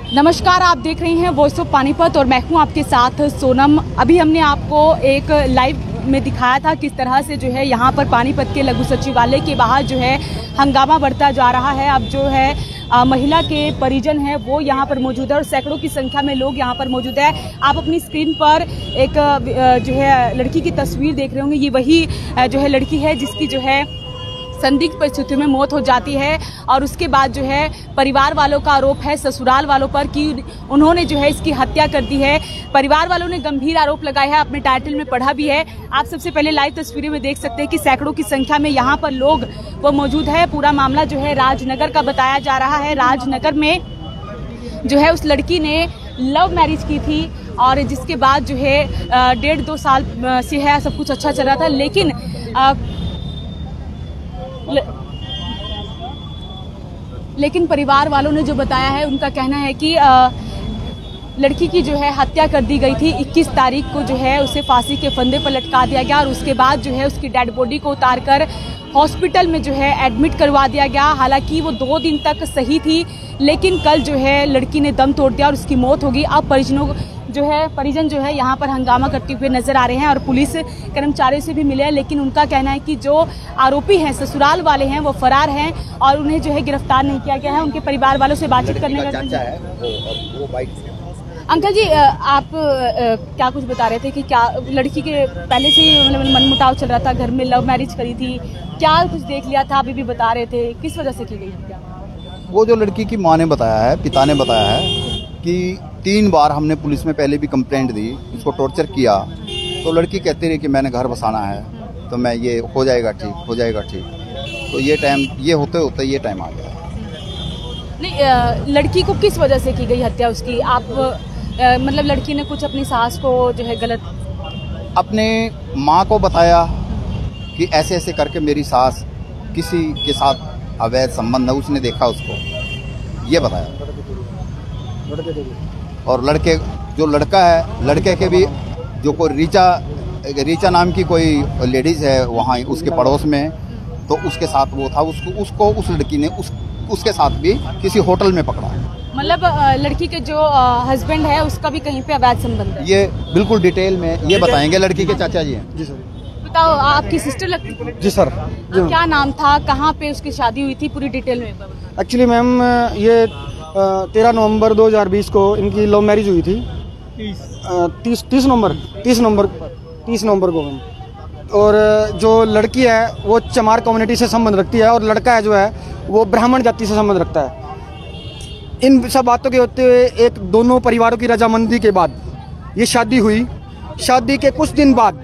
नमस्कार, आप देख रही हैं वॉइस ऑफ पानीपत और मैं हूं आपके साथ सोनम। अभी हमने आपको एक लाइव में दिखाया था किस तरह से जो है यहाँ पर पानीपत के लघु सचिवालय के बाहर जो है हंगामा बढ़ता जा रहा है। अब जो है महिला के परिजन हैं वो यहाँ पर मौजूद है और सैकड़ों की संख्या में लोग यहाँ पर मौजूद है। आप अपनी स्क्रीन पर एक जो है लड़की की तस्वीर देख रहे होंगे। ये वही जो है लड़की है जिसकी जो है संदिग्ध परिस्थितियों में मौत हो जाती है और उसके बाद जो है परिवार वालों का आरोप है ससुराल वालों पर कि उन्होंने जो है इसकी हत्या कर दी है। परिवार वालों ने गंभीर आरोप लगाया है, अपने टाइटल में पढ़ा भी है। आप सबसे पहले लाइव तस्वीरें में देख सकते हैं कि सैकड़ों की संख्या में यहाँ पर लोग वो मौजूद है। पूरा मामला जो है राजनगर का बताया जा रहा है। राजनगर में जो है उस लड़की ने लव मैरिज की थी और जिसके बाद जो है 1.5-2 साल से है सब कुछ अच्छा चल रहा था, लेकिन परिवार वालों ने जो बताया है उनका कहना है कि लड़की की जो है हत्या कर दी गई थी। 21 तारीख को जो है उसे फांसी के फंदे पर लटका दिया गया और उसके बाद जो है उसकी डेड बॉडी को उतारकर हॉस्पिटल में जो है एडमिट करवा दिया गया। हालांकि वो 2 दिन तक सही थी, लेकिन कल जो है लड़की ने दम तोड़ दिया और उसकी मौत होगी। अब परिजन जो है यहाँ पर हंगामा करते हुए नजर आ रहे हैं और पुलिस कर्मचारियों से भी मिले हैं, लेकिन उनका कहना है कि जो आरोपी हैं ससुराल वाले हैं वो फरार हैं और उन्हें जो है गिरफ्तार नहीं किया गया है। उनके परिवार वालों से बातचीत करने का अंकल जी, आप क्या कुछ बता रहे थे कि क्या लड़की के पहले से ही मतलब मनमुटाव चल रहा था, घर में लव मैरिज करी थी, क्या कुछ देख लिया था? अभी भी बता रहे थे, किस वजह से की गई हत्या? वो जो लड़की की माँ ने बताया है, पिता ने बताया है कि 3 बार हमने पुलिस में पहले भी कंप्लेंट दी, इसको टॉर्चर किया, तो लड़की कहती रही कि मैंने घर बसाना है तो मैं ये हो जाएगा ठीक। तो ये टाइम ये होते होते ये टाइम आ गया। नहीं, लड़की को किस वजह से की गई हत्या उसकी? आप मतलब लड़की ने कुछ अपनी सास को जो है गलत अपने माँ को बताया कि ऐसे ऐसे करके मेरी सास किसी के साथ अवैध संबंध है, उसने देखा उसको, ये बताया। और जो लड़का है, लड़के के भी जो कोई रीचा नाम की कोई लेडीज है वहाँ उसके पड़ोस में, तो उसके साथ वो था, उसको उस लड़की ने उसके साथ भी किसी होटल में पकड़ा। मतलब लड़की के जो हस्बैंड है उसका भी कहीं पे अवैध संबंध है? ये बिल्कुल डिटेल में ये बताएंगे, लड़की के चाचा जी हैं। जी सर। बताओ, आपकी सिस्टर लगती है? जी सर। क्या नाम था, कहाँ पे उसकी शादी हुई थी, पूरी डिटेल में? एक्चुअली मैम ये 13 नवंबर 2020 को इनकी लव मैरिज हुई थी। 30 नवंबर को मैम। और जो लड़की है वो चमार कम्युनिटी से संबंध रखती है और लड़का है जो है वो ब्राह्मण जाति से संबंध रखता है। इन सब बातों के होते हुए दोनों परिवारों की रजामंदी के बाद ये शादी हुई। शादी के कुछ दिन बाद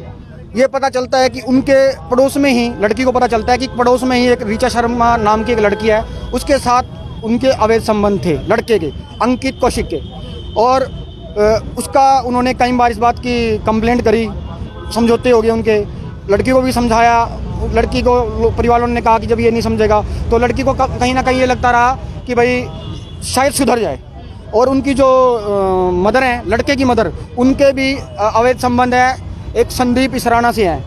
ये पता चलता है कि उनके पड़ोस में ही, लड़की को पता चलता है कि पड़ोस में ही एक रीचा शर्मा नाम की एक लड़की है, उसके साथ उनके अवैध संबंध थे, लड़के के, अंकित कौशिक के। और उसका उन्होंने कई बार इस बात की कंप्लेंट करी, समझौते हो गए उनके, लड़की को भी समझाया। लड़की को परिवार वालों ने कहा कि जब ये नहीं समझेगा तो लड़की को कहीं ना कहीं ये लगता रहा कि भाई शायद सुधर जाए। और उनकी जो मदर हैं, लड़के की मदर, उनके भी अवैध संबंध है, एक संदीप इसराना से है।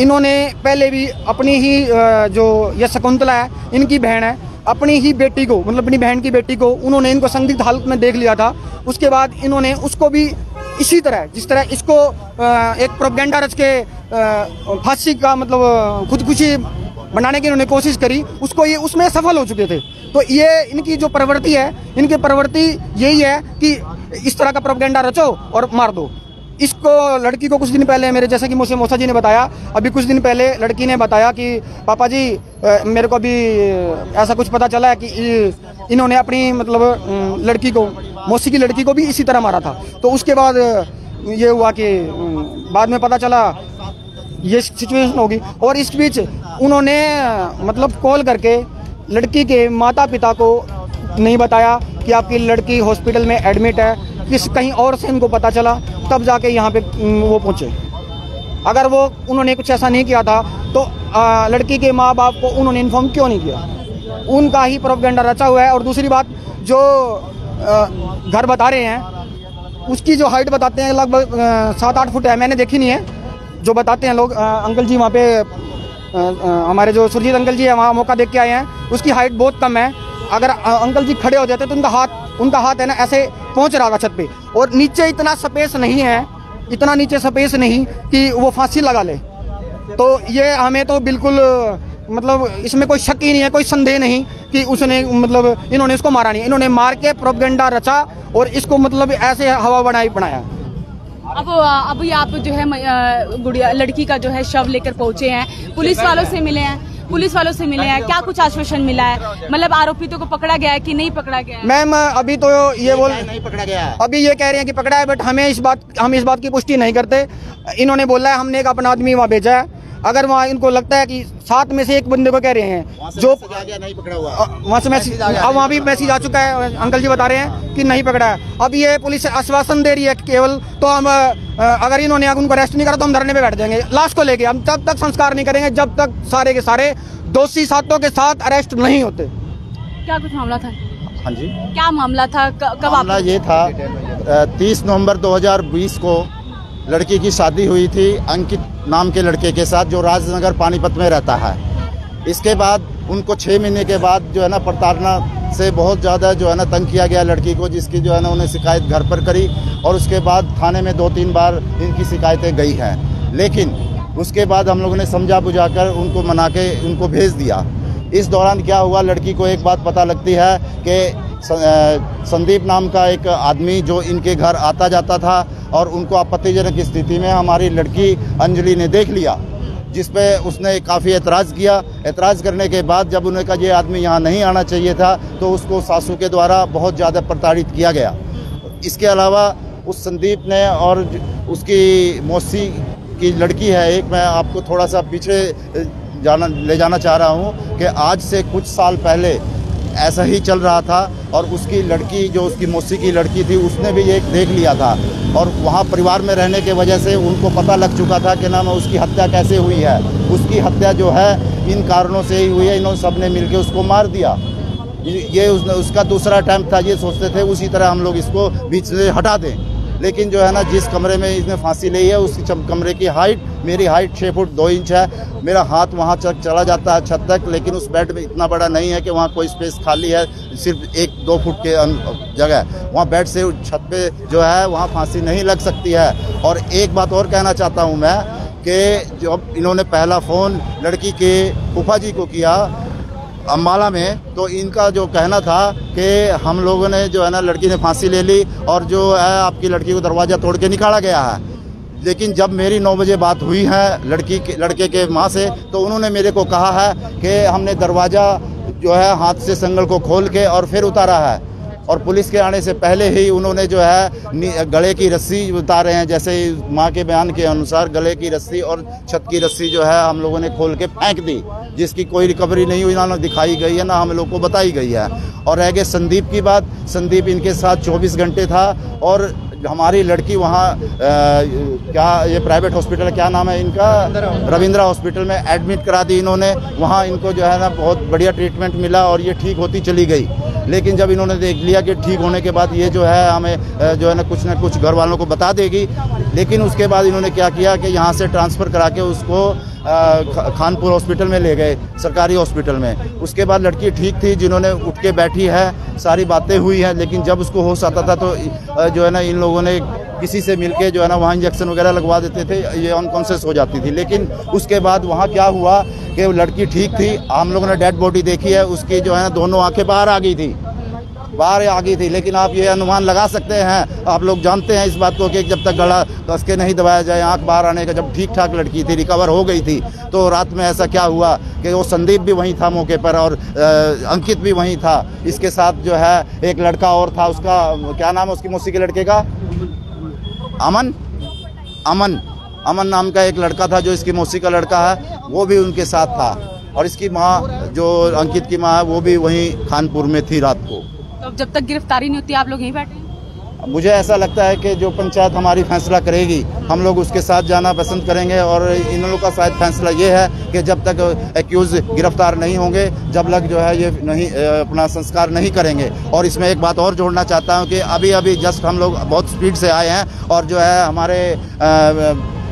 इन्होंने पहले भी अपनी ही जो ये शकुंतला है, इनकी बहन है, अपनी ही बेटी को, मतलब अपनी बहन की बेटी को उन्होंने इनको संदिग्ध हालत में देख लिया था। उसके बाद इन्होंने उसको भी इसी तरह, जिस तरह इसको एक प्रोपेगेंडा रच के फांसी का मतलब खुदकुशी बनाने की इन्होंने कोशिश करी, उसको ये उसमें सफल हो चुके थे। तो ये इनकी जो प्रवृत्ति है, इनकी प्रवृत्ति यही है कि इस तरह का प्रोपेगेंडा रचो और मार दो इसको। लड़की को कुछ दिन पहले, मेरे जैसे कि मुझसे मौसा जी ने बताया, अभी कुछ दिन पहले लड़की ने बताया कि पापा जी मेरे को अभी ऐसा कुछ पता चला है कि इन्होंने अपनी मतलब लड़की को, मौसी की लड़की को भी इसी तरह मारा था। तो उसके बाद ये हुआ कि बाद में पता चला ये सिचुएशन होगी। और इस बीच उन्होंने मतलब कॉल करके लड़की के माता पिता को नहीं बताया कि आपकी लड़की हॉस्पिटल में एडमिट है, किस कहीं और से इनको पता चला, तब जाके यहाँ पे वो पहुँचे। अगर वो उन्होंने कुछ ऐसा नहीं किया था तो लड़की के माँ बाप को उन्होंने इन्फॉर्म क्यों नहीं किया? उनका ही प्रोपेगेंडा रचा हुआ है। और दूसरी बात, जो घर बता रहे हैं उसकी जो हाइट बताते हैं लगभग 7-8 फुट है, मैंने देखी नहीं है। जो बताते हैं लोग, अंकल जी वहाँ पे हमारे जो सुरजीत अंकल जी है वहाँ मौका देख के आए हैं, उसकी हाइट बहुत कम है। अगर अंकल जी खड़े हो जाते तो उनका हाथ है ना ऐसे पहुँच रहा था छत पे, और नीचे इतना स्पेस नहीं है, इतना नीचे स्पेस नहीं कि वो फांसी लगा ले। तो ये हमें तो बिल्कुल मतलब इसमें कोई शक ही नहीं है, कोई संदेह नहीं कि उसने मतलब इन्होंने इसको मारा नहीं, इन्होंने मार के प्रोपेगेंडा रचा और इसको मतलब ऐसे हवा बनाया। अब ये आप जो है गुड़िया लड़की का जो है शव लेकर पहुंचे हैं, पुलिस वालों से मिले हैं, क्या कुछ आश्वासन मिला है? मतलब आरोपितों को पकड़ा गया है कि नहीं पकड़ा गया है? मैम अभी तो ये नहीं पकड़ा गया है। अभी ये कह रहे हैं कि पकड़ा है, बट हम इस बात की पुष्टि नहीं करते। इन्होंने बोला है हमने एक अपना आदमी वहाँ भेजा है, अगर वहाँ इनको लगता है कि 7 में से एक बंदे को कह रहे हैं जो नहीं पकड़ा हुआ, वहाँ से मैसेज, अब वहाँ भी मैसेज आ चुका है, अंकल जी बता रहे हैं कि नहीं पकड़ा है। अब ये पुलिस आश्वासन दे रही है केवल, तो हम अगर इन्होंने उनको अरेस्ट नहीं करा तो हम धरने पे बैठ जाएंगे लाश को लेके। हम तब तक संस्कार नहीं करेंगे जब तक सारे के सारे दोषी सातों के साथ अरेस्ट नहीं होते। क्या कुछ मामला था? हाँ जी, क्या मामला था? कब मामला ये था 30 नवंबर 2020 को लड़की की शादी हुई थी अंकित नाम के लड़के के साथ, जो राजनगर पानीपत में रहता है। इसके बाद उनको 6 महीने के बाद जो है ना प्रताड़ना से बहुत ज़्यादा जो है ना तंग किया गया लड़की को, जिसकी जो है ना उन्हें शिकायत घर पर करी और उसके बाद थाने में 2-3 बार इनकी शिकायतें गई हैं। लेकिन उसके बाद हम लोगों ने समझा बुझाकर उनको मना के उनको भेज दिया। इस दौरान क्या हुआ, लड़की को एक बात पता लगती है कि संदीप नाम का एक आदमी जो इनके घर आता जाता था और उनको आपत्तिजनक स्थिति में हमारी लड़की अंजलि ने देख लिया, जिस पे उसने काफ़ी एतराज़ किया। एतराज़ करने के बाद जब उन्हें कहा ये आदमी यहाँ नहीं आना चाहिए था, तो उसको सासू के द्वारा बहुत ज़्यादा प्रताड़ित किया गया। इसके अलावा उस संदीप ने और उसकी मौसी की लड़की है एक, मैं आपको थोड़ा सा पीछे ले जाना चाह रहा हूँ कि आज से कुछ साल पहले ऐसा ही चल रहा था और उसकी लड़की जो उसकी मौसी की लड़की थी उसने भी ये देख लिया था, और वहाँ परिवार में रहने की वजह से उनको पता लग चुका था कि नाम उसकी हत्या कैसे हुई है। उसकी हत्या जो है इन कारणों से ही हुई है, इन्होंने सबने मिलकर उसको मार दिया। ये उसका दूसरा अटैम्प्ट था, ये सोचते थे उसी तरह हम लोग इसको बीच से हटा दें। लेकिन जो है ना जिस कमरे में इसने फांसी ली है उसकी कमरे की हाइट, मेरी हाइट 6 फुट 2 इंच है। मेरा हाथ वहाँ तक चला जाता है छत तक, लेकिन उस बेड में इतना बड़ा नहीं है कि वहाँ कोई स्पेस खाली है, सिर्फ 1-2 फुट के जगह। वहाँ बेड से छत पे जो है वहाँ फांसी नहीं लग सकती है। और एक बात और कहना चाहता हूँ मैं कि जब इन्होंने पहला फ़ोन लड़की के फूफा जी को किया अम्बाला में, तो इनका जो कहना था कि हम लोगों ने जो है ना लड़की ने फांसी ले ली और जो है आपकी लड़की को दरवाज़ा तोड़ के निकाला गया है। लेकिन जब मेरी 9 बजे बात हुई है लड़के के माँ से, तो उन्होंने मेरे को कहा है कि हमने दरवाज़ा जो है हाथ से संगल को खोल के और फिर उतारा है, और पुलिस के आने से पहले ही उन्होंने जो है गले की रस्सी उतारे हैं। जैसे माँ के बयान के अनुसार गले की रस्सी और छत की रस्सी जो है हम लोगों ने खोल के फेंक दी, जिसकी कोई रिकवरी नहीं हुई, ना दिखाई गई है, ना हम लोग को बताई गई है। और रह गए संदीप की बात, संदीप इनके साथ 24 घंटे था और हमारी लड़की वहाँ क्या ये प्राइवेट हॉस्पिटल क्या नाम है इनका, रविंद्रा हॉस्पिटल में एडमिट करा दी इन्होंने। वहाँ इनको जो है ना बहुत बढ़िया ट्रीटमेंट मिला और ये ठीक होती चली गई। लेकिन जब इन्होंने देख लिया कि ठीक होने के बाद ये जो है हमें जो है ना कुछ घर वालों को बता देगी, लेकिन उसके बाद इन्होंने क्या किया कि यहाँ से ट्रांसफ़र करा के उसको खानपुर हॉस्पिटल में ले गए, सरकारी हॉस्पिटल में। उसके बाद लड़की ठीक थी, जिन्होंने उठ के बैठी है, सारी बातें हुई हैं, लेकिन जब उसको होश आता था तो जो है ना इन लोगों ने किसी से मिलके जो है ना वहाँ इंजेक्शन वगैरह लगवा देते थे, ये अनकॉन्शियस हो जाती थी। लेकिन उसके बाद वहाँ क्या हुआ कि वो लड़की ठीक थी, हम लोगों ने डेड बॉडी देखी है, उसकी जो है ना दोनों आंखें बाहर आ गई थी। लेकिन आप ये अनुमान लगा सकते हैं, आप लोग जानते हैं इस बात को कि जब तक गला कस के नहीं दबाया जाए आंख बाहर आने का, जब ठीक ठाक लड़की थी, रिकवर हो गई थी, तो रात में ऐसा क्या हुआ कि वो संदीप भी वहीं था मौके पर और अंकित भी वहीं था। इसके साथ जो है एक लड़का और था, उसका क्या नाम है उसकी मौसी के लड़के का, अमन नाम का एक लड़का था जो इसकी मौसी का लड़का है, वो भी उनके साथ था। और इसकी माँ जो अंकित की माँ है वो भी वहीं खानपुर में थी रात को। तो जब तक गिरफ्तारी नहीं होती आप लोग यहीं बैठे हैं? मुझे ऐसा लगता है कि जो पंचायत हमारी फैसला करेगी हम लोग उसके साथ जाना पसंद करेंगे। और इन लोगों का शायद फैसला ये है कि जब तक एक्यूज गिरफ्तार नहीं होंगे, जब तक जो है ये नहीं अपना संस्कार नहीं करेंगे। और इसमें एक बात और जोड़ना चाहता हूँ कि अभी जस्ट हम लोग बहुत स्पीड से आए हैं और जो है हमारे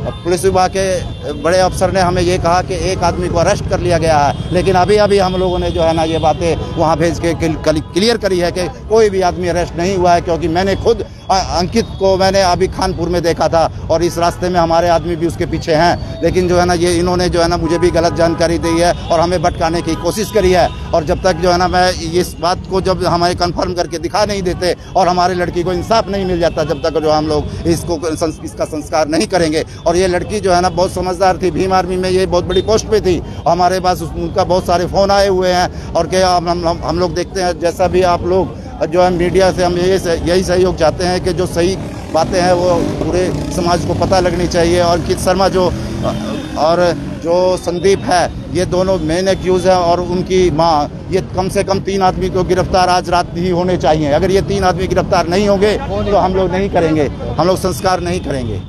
पुलिस विभाग के बड़े अफसर ने हमें ये कहा कि एक आदमी को अरेस्ट कर लिया गया है, लेकिन अभी हम लोगों ने जो है ना ये बातें वहाँ भेज के क्लियर करी है कि कोई भी आदमी अरेस्ट नहीं हुआ है। क्योंकि मैंने खुद अंकित को मैंने अभी खानपुर में देखा था और इस रास्ते में हमारे आदमी भी उसके पीछे हैं। लेकिन जो है ना ये इन्होंने जो है ना मुझे भी गलत जानकारी दी है और हमें भटकाने की कोशिश करी है। और जब तक जो है ना मैं इस बात को जब हमें कंफर्म करके दिखा नहीं देते और हमारे लड़की को इंसाफ नहीं मिल जाता, जब तक जो हम लोग इसका संस्कार नहीं करेंगे। और ये लड़की जो है ना बहुत समझदार थी, भीम आर्मी में ये बहुत बड़ी पोस्ट पे थी। हमारे पास उनका बहुत सारे फ़ोन आए हुए हैं। और क्या हम लोग देखते हैं, जैसा भी आप लोग जो है मीडिया से हम यही सहयोग चाहते हैं कि जो सही बातें हैं वो पूरे समाज को पता लगनी चाहिए। और अंकित शर्मा और जो संदीप है, ये दोनों मेन एक्यूज़ हैं और उनकी माँ, ये कम से कम 3 आदमी को गिरफ्तार आज रात ही होने चाहिए। अगर ये 3 आदमी गिरफ्तार नहीं होंगे तो हम लोग नहीं करेंगे, हम लोग संस्कार नहीं करेंगे।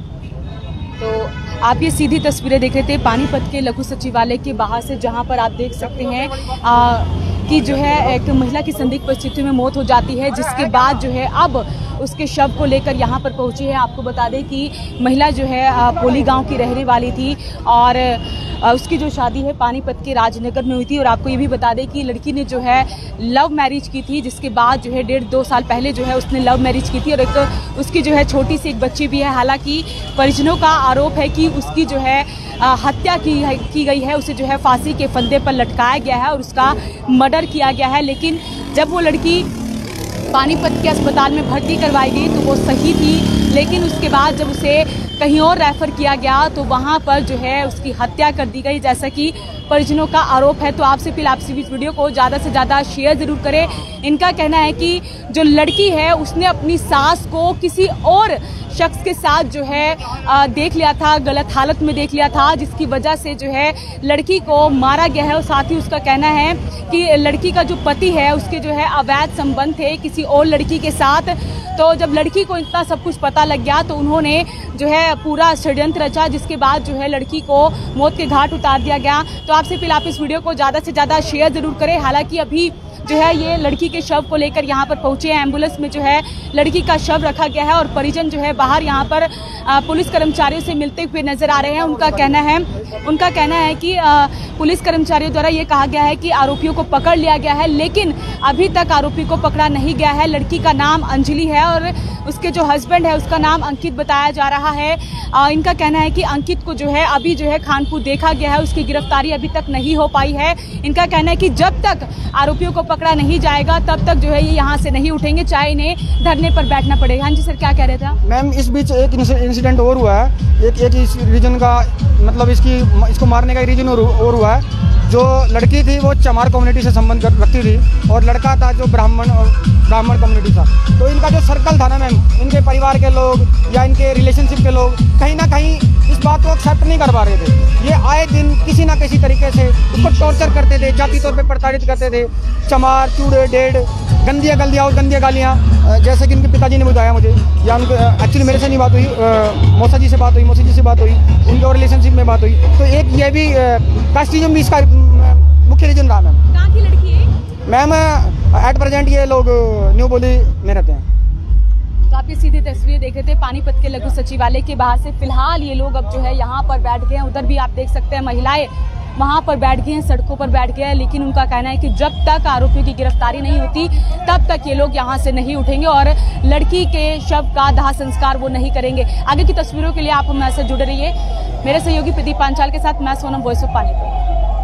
तो आप ये सीधी तस्वीरें देख रहे थे पानीपत के लघु सचिवालय के बाहर से, जहां पर आप देख सकते हैं कि जो है एक महिला की संदिग्ध परिस्थिति में मौत हो जाती है, जिसके बाद जो है अब उसके शव को लेकर यहाँ पर पहुंची है। आपको बता दें कि महिला जो है पोली गांव की रहने वाली थी और उसकी जो शादी है पानीपत के राजनगर में हुई थी। और आपको ये भी बता दें कि लड़की ने जो है लव मैरिज की थी, जिसके बाद जो है 1.5-2 साल पहले जो है उसने लव मैरिज की थी और एक उसकी जो है छोटी सी एक बच्ची भी है। हालांकि परिजनों का आरोप है कि उसकी जो है हत्या की गई है, उसे जो है फांसी के फंदे पर लटकाया गया है और उसका मर्डर किया गया है। लेकिन जब वो लड़की पानीपत के अस्पताल में भर्ती करवाई गई तो वो सही थी, लेकिन उसके बाद जब उसे कहीं और रेफर किया गया तो वहाँ पर जो है उसकी हत्या कर दी गई, जैसा कि परिजनों का आरोप है। तो आपसे फिर आपसे इस वीडियो को ज़्यादा से ज़्यादा शेयर ज़रूर करें। इनका कहना है कि जो लड़की है उसने अपनी सास को किसी और शख्स के साथ जो है देख लिया था, गलत हालत में देख लिया था, जिसकी वजह से जो है लड़की को मारा गया है। और साथ ही उसका कहना है कि लड़की का जो पति है उसके जो है अवैध संबंध थे किसी और लड़की के साथ। तो जब लड़की को इतना सब कुछ पता लग गया तो उन्होंने जो है पूरा षड्यंत्र रचा, जिसके बाद जो है लड़की को मौत के घाट उतार दिया गया। तो आपसे फिर आप इस वीडियो को ज़्यादा से ज़्यादा शेयर ज़रूर करें। हालांकि अभी जो है ये लड़की के शव को लेकर यहाँ पर पहुंचे हैं, एम्बुलेंस में जो है लड़की का शव रखा गया है और परिजन जो है बाहर यहाँ पर पुलिस कर्मचारियों से मिलते हुए नजर आ रहे हैं। उनका कहना है कि पुलिस कर्मचारियों द्वारा ये कहा गया है कि आरोपियों को पकड़ लिया गया है, लेकिन अभी तक आरोपी को पकड़ा नहीं गया है। लड़की का नाम अंजलि है और उसके जो हस्बैंड है उसका नाम अंकित बताया जा रहा है। इनका कहना है कि अंकित को जो है अभी जो है खानपुर देखा गया है, उसकी गिरफ्तारी अभी तक नहीं हो पाई है। इनका कहना है कि जब तक आरोपियों को पकड़ा नहीं जाएगा तब तक जो है ये यहाँ से नहीं उठेंगे, चाहे इन्हें धरने पर बैठना पड़ेगा। हाँ जी सर, क्या कह रहे थे आप? मैम, इस बीच एक इंसिडेंट और हुआ है, एक इस रीजन का मतलब इसको मारने का रीजन और हुआ है। जो लड़की थी वो चमार कम्युनिटी से संबंध रखती थी और लड़का था जो ब्राह्मण कम्युनिटी था। तो इनका जो सर्कल था ना मैम, इनके परिवार के लोग या इनके रिलेशनशिप के लोग कहीं ना कहीं इस बात को एक्सेप्ट नहीं कर पा रहे थे। ये आए दिन किसी ना किसी तरीके से उसको टॉर्चर करते थे, जाति तौर पे प्रताड़ित करते थे। चमार, चूड़े, डेढ़, गंदियाँ गालियाँ, जैसे कि इनके पिताजी ने बताया मुझे, या उनको एक्चुअली मेरे से नहीं बात हुई, मौसी जी से बात हुई, उनके और रिलेशनशिप में बात हुई। तो एक ये भी कास्टिज्म भी इसका मुख्य रीजन रहा। मैम, कहाँ की लड़की है? मैम, एट प्रेजेंट ये लोग न्यू बोली में रहते हैं। तो आप ये सीधी तस्वीरें देख रहे थे पानीपत के लघु सचिवालय के बाहर से। फिलहाल ये लोग अब जो है यहाँ पर बैठ गए हैं, उधर भी आप देख सकते हैं महिलाएं वहाँ पर बैठ गए हैं, सड़कों पर बैठ गए हैं। लेकिन उनका कहना है कि जब तक आरोपियों की गिरफ्तारी नहीं होती तब तक ये लोग यहाँ से नहीं उठेंगे और लड़की के शव का दाह संस्कार वो नहीं करेंगे। आगे की तस्वीरों के लिए आप हमारे साथ जुड़े रहिए। मेरे सहयोगी प्रदीप पांचाल के साथ मैं सोनम, वॉइस ऑफ पानीपत।